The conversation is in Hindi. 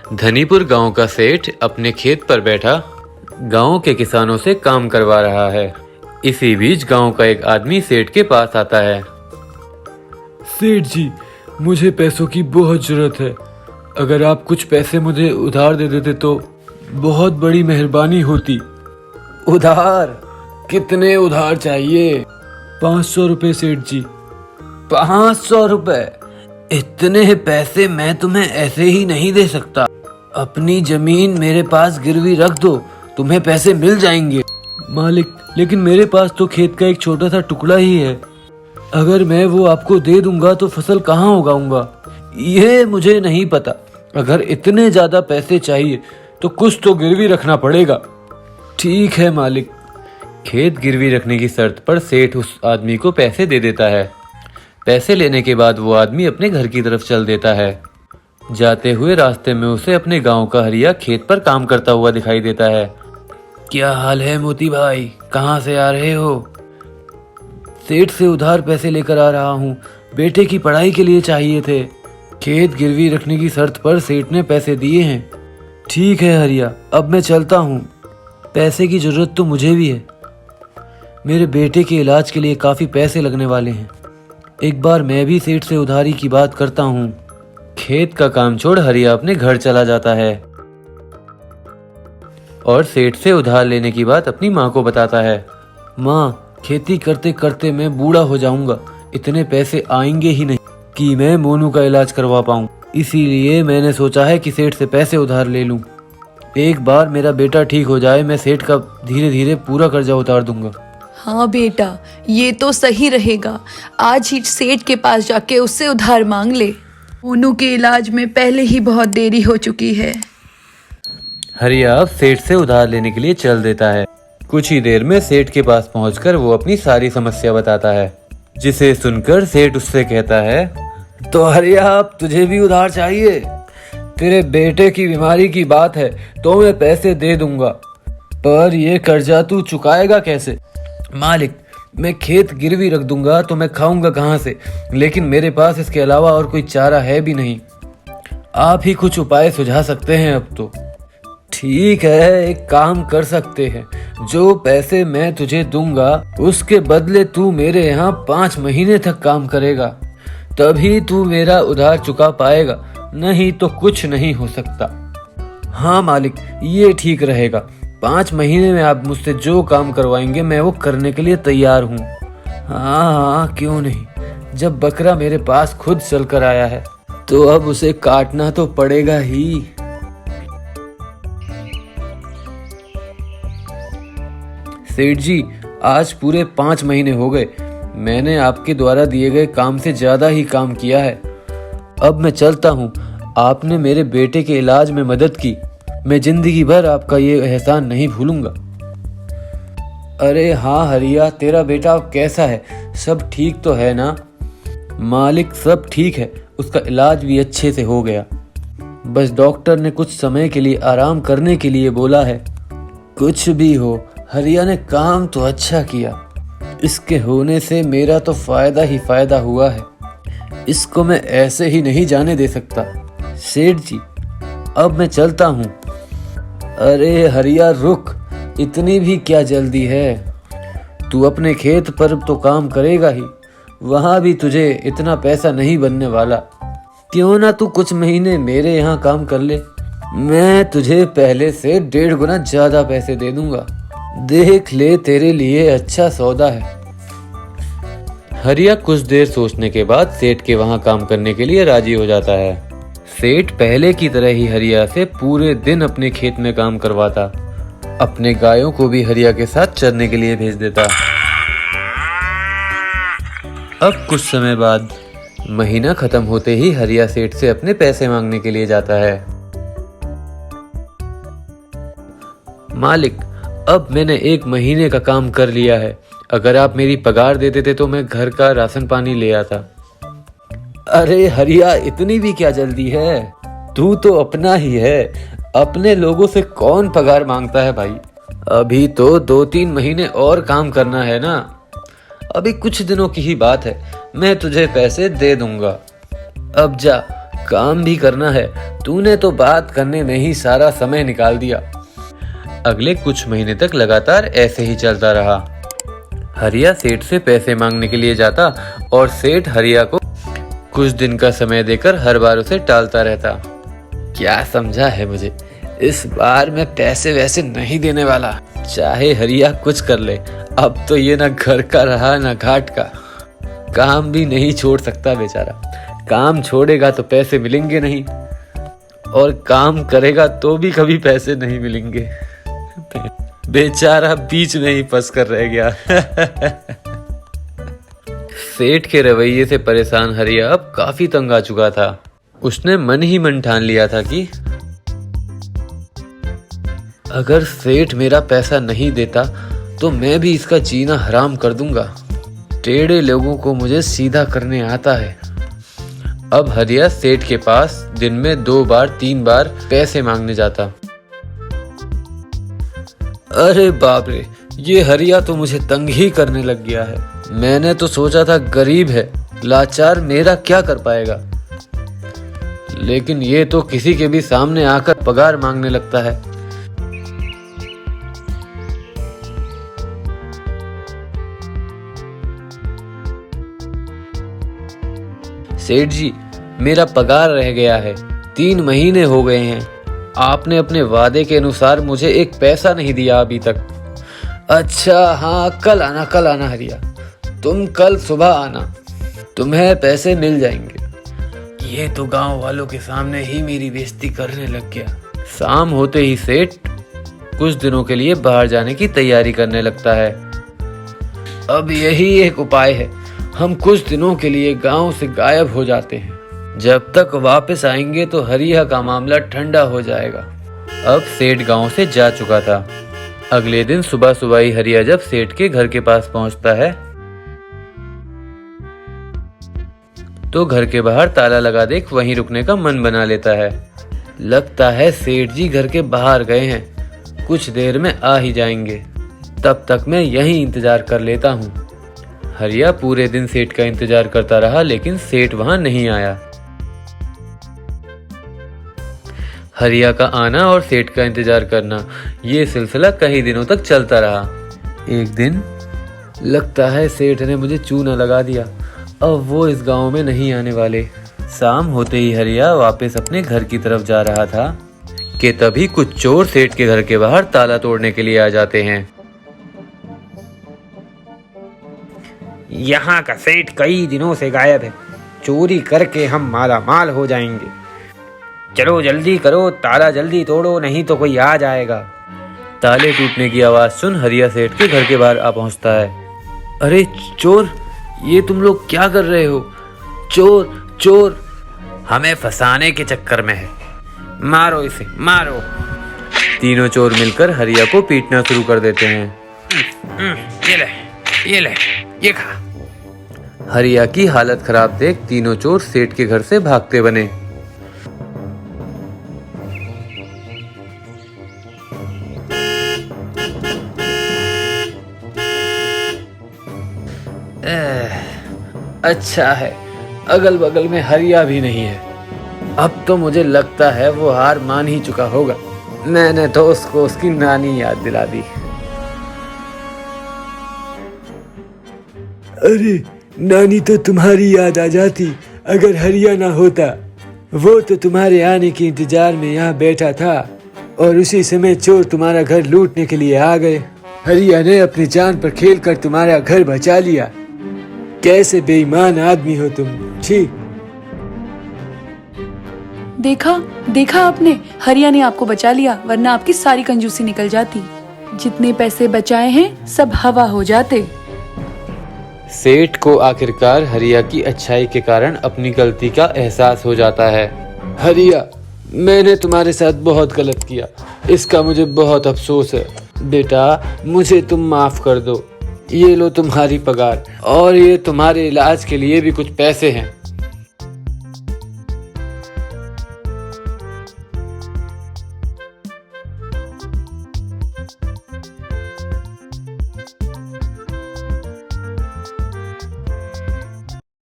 धनीपुर गांव का सेठ अपने खेत पर बैठा गांव के किसानों से काम करवा रहा है। इसी बीच गांव का एक आदमी सेठ के पास आता है। सेठ जी, मुझे पैसों की बहुत जरूरत है। अगर आप कुछ पैसे मुझे उधार दे देते तो बहुत बड़ी मेहरबानी होती। उधार? कितने उधार चाहिए? 500 रुपए सेठ जी। 500 रुपए? इतने पैसे मैं तुम्हें ऐसे ही नहीं दे सकता। अपनी जमीन मेरे पास गिरवी रख दो, तुम्हें पैसे मिल जाएंगे। मालिक, लेकिन मेरे पास तो खेत का एक छोटा सा टुकड़ा ही है। अगर मैं वो आपको दे दूंगा तो फसल कहाँ उगाऊंगा? ये मुझे नहीं पता। अगर इतने ज्यादा पैसे चाहिए तो कुछ तो गिरवी रखना पड़ेगा। ठीक है मालिक। खेत गिरवी रखने की शर्त पर सेठ उस आदमी को पैसे दे देता है। पैसे लेने के बाद वो आदमी अपने घर की तरफ चल देता है। जाते हुए रास्ते में उसे अपने गांव का हरिया खेत पर काम करता हुआ दिखाई देता है। क्या हाल है मोती भाई, कहाँ से आ रहे हो? सेठ से उधार पैसे लेकर आ रहा हूँ, बेटे की पढ़ाई के लिए चाहिए थे। खेत गिरवी रखने की शर्त पर सेठ ने पैसे दिए हैं। ठीक है हरिया, अब मैं चलता हूँ। पैसे की जरूरत तो मुझे भी है। मेरे बेटे के इलाज के लिए काफी पैसे लगने वाले हैं। एक बार मैं भी सेठ से उधारी की बात करता हूँ। खेत का काम छोड़ हरिया अपने घर चला जाता है और सेठ से उधार लेने की बात अपनी माँ को बताता है। माँ, खेती करते करते मैं बूढ़ा हो जाऊंगा। इतने पैसे आएंगे ही नहीं कि मैं मोनू का इलाज करवा पाऊँ। इसीलिए मैंने सोचा है कि सेठ से पैसे उधार ले लूँ। एक बार मेरा बेटा ठीक हो जाए, मैं सेठ का धीरे धीरे पूरा कर्जा उतार दूंगा। हाँ बेटा, ये तो सही रहेगा। आज ही सेठ के पास जाके उससे उधार मांग ले। मोनू के इलाज में पहले ही बहुत देरी हो चुकी है। हरिया अब सेठ से उधार लेने के लिए चल देता है। कुछ ही देर में सेठ के पास पहुंचकर वो अपनी सारी समस्या बताता है, जिसे सुनकर सेठ उससे कहता है, तो हरिया, अब तुझे भी उधार चाहिए? तेरे बेटे की बीमारी की बात है तो मैं पैसे दे दूंगा, पर ये कर्जा तू चुकाएगा कैसे? मालिक, मैं खेत गिरवी रख दूंगा तो मैं खाऊंगा कहाँ से? लेकिन मेरे पास इसके अलावा और कोई चारा है भी नहीं। आप ही कुछ उपाय सुझा सकते हैं अब तो। ठीक है, एक काम कर सकते हैं। जो पैसे मैं तुझे दूंगा उसके बदले तू मेरे यहाँ 5 महीने तक काम करेगा, तभी तू मेरा उधार चुका पाएगा, नहीं तो कुछ नहीं हो सकता। हाँ मालिक, ये ठीक रहेगा। 5 महीने में आप मुझसे जो काम करवाएंगे मैं वो करने के लिए तैयार हूँ। हाँ, क्यों नहीं। जब बकरा मेरे पास खुद चल कर आया है तो अब उसे काटना तो पड़ेगा ही। सेठ जी, आज पूरे 5 महीने हो गए। मैंने आपके द्वारा दिए गए काम से ज्यादा ही काम किया है। अब मैं चलता हूँ। आपने मेरे बेटे के इलाज में मदद की। मैं जिंदगी भर आपका ये एहसान नहीं भूलूंगा। अरे हाँ हरिया, तेरा बेटा अब कैसा है? सब ठीक तो है ना? मालिक, सब ठीक है। उसका इलाज भी अच्छे से हो गया। बस डॉक्टर ने कुछ समय के लिए आराम करने के लिए बोला है। कुछ भी हो, हरिया ने काम तो अच्छा किया। इसके होने से मेरा तो फायदा ही फायदा हुआ है। इसको मैं ऐसे ही नहीं जाने दे सकता। सेठ जी, अब मैं चलता हूँ। अरे हरिया रुक, इतनी भी क्या जल्दी है? तू अपने खेत पर तो काम करेगा ही, वहाँ भी तुझे इतना पैसा नहीं बनने वाला। क्यों ना तू कुछ महीने मेरे यहाँ काम कर ले। मैं तुझे पहले से 1.5 गुना ज्यादा पैसे दे दूंगा। देख ले, तेरे लिए अच्छा सौदा है। हरिया कुछ देर सोचने के बाद सेठ के वहाँ काम करने के लिए राजी हो जाता है। सेठ पहले की तरह ही हरिया से पूरे दिन अपने खेत में काम करवाता। अपने गायों को भी हरिया के साथ चरने के लिए भेज देता। अब कुछ समय बाद महीना खत्म होते ही हरिया सेठ से अपने पैसे मांगने के लिए जाता है। मालिक, अब मैंने 1 महीने का काम कर लिया है। अगर आप मेरी पगार दे देते तो मैं घर का राशन पानी ले आता। अरे हरिया, इतनी भी क्या जल्दी है? तू तो अपना ही है। अपने लोगों से कौन पगार मांगता है भाई? अभी तो 2-3 महीने और काम करना है ना। अभी कुछ दिनों की ही बात है। मैं तुझे पैसे दे दूंगा। अब जा, काम भी करना है। तूने तो बात करने में ही सारा समय निकाल दिया। अगले कुछ महीने तक लगातार ऐसे ही चलता रहा। हरिया सेठ से पैसे मांगने के लिए जाता और सेठ हरिया को कुछ दिन का समय देकर हर बार उसे टालता रहता। क्या समझा है मुझे? इस बार मैं पैसे वैसे नहीं देने वाला, चाहे हरिया कुछ कर ले। अब तो ये ना घर का रहा ना घाट का। काम भी नहीं छोड़ सकता बेचारा। काम छोड़ेगा तो पैसे मिलेंगे नहीं, और काम करेगा तो भी कभी पैसे नहीं मिलेंगे। बेचारा बीच में ही फंस कर रह गया। सेठ के रवैये से परेशान हरिया अब काफी तंग आ चुका था। उसने मन ही मन ठान लिया था कि अगर सेठ मेरा पैसा नहीं देता तो मैं भी इसका जीना हराम कर दूंगा। टेढ़े लोगों को मुझे सीधा करने आता है। अब हरिया सेठ के पास दिन में 2 बार 3 बार पैसे मांगने जाता। अरे बाप रे, ये हरिया तो मुझे तंग ही करने लग गया है। मैंने तो सोचा था गरीब है, लाचार, मेरा क्या कर पाएगा, लेकिन ये तो किसी के भी सामने आकर पगार मांगने लगता है। सेठ जी, मेरा पगार रह गया है। 3 महीने हो गए हैं। आपने अपने वादे के अनुसार मुझे एक पैसा नहीं दिया अभी तक। अच्छा हाँ, कल आना हरिया। तुम कल सुबह आना, तुम्हें पैसे मिल जाएंगे। ये तो गांव वालों के सामने ही मेरी बेइज्जती करने लग गया। शाम होते ही सेठ कुछ दिनों के लिए बाहर जाने की तैयारी करने लगता है। अब यही एक उपाय है, हम कुछ दिनों के लिए गांव से गायब हो जाते हैं। जब तक वापस आएंगे तो हरिया का मामला ठंडा हो जाएगा। अब सेठ गांव से जा चुका था। अगले दिन सुबह सुबह ही हरिया जब सेठ के घर के पास पहुंचता है तो घर के बाहर ताला लगा देख वहीं रुकने का मन बना लेता है। लगता है सेठ जी घर के बाहर गए हैं, कुछ देर में आ ही जाएंगे। तब तक मैं यहीं इंतजार कर लेता हूँ। हरिया पूरे दिन सेठ का इंतजार करता रहा, लेकिन सेठ वहां नहीं आया। हरिया का आना और सेठ का इंतजार करना, ये सिलसिला कई दिनों तक चलता रहा। एक दिन लगता है सेठ ने मुझे चूना लगा दिया। अब वो इस गांव में नहीं आने वाले। शाम होते ही हरिया वापस अपने घर की तरफ जा रहा था कि तभी कुछ चोर सेठ के घर के बाहर ताला तोड़ने के लिए आ जाते हैं। यहाँ का सेठ कई दिनों से गायब है। चोरी करके हम माला माल हो जाएंगे। चलो जल्दी करो, ताला जल्दी तोड़ो, नहीं तो कोई आ जाएगा। ताले टूटने की आवाज सुन हरिया सेठ के घर के बाहर आ पहुंचता है। अरे चोर, ये तुम लोग क्या कर रहे हो? चोर चोर! हमें फंसाने के चक्कर में है। मारो इसे, मारो। तीनों चोर मिलकर हरिया को पीटना शुरू कर देते हैं। ये ले, ये खा। हरिया की हालत खराब देख तीनों चोर सेठ के घर से भागते बने। अच्छा है, अगल बगल में हरिया भी नहीं है। अब तो मुझे लगता है वो हार मान ही चुका होगा। मैंने तो उसको उसकी नानी याद दिला दी। अरे नानी तो तुम्हारी याद आ जाती अगर हरिया ना होता। वो तो तुम्हारे आने के इंतजार में यहाँ बैठा था और उसी समय चोर तुम्हारा घर लूटने के लिए आ गए। हरिया ने अपनी जान पर खेलकर तुम्हारा घर बचा लिया। कैसे बेईमान आदमी हो तुम, छी। देखा आपने, हरिया ने आपको बचा लिया, वरना आपकी सारी कंजूसी निकल जाती। जितने पैसे बचाए हैं सब हवा हो जाते। सेठ को आखिरकार हरिया की अच्छाई के कारण अपनी गलती का एहसास हो जाता है। हरिया, मैंने तुम्हारे साथ बहुत गलत किया, इसका मुझे बहुत अफसोस है। बेटा, मुझे तुम माफ कर दो। ये लो तुम्हारी पगार, और ये तुम्हारे इलाज के लिए भी कुछ पैसे हैं।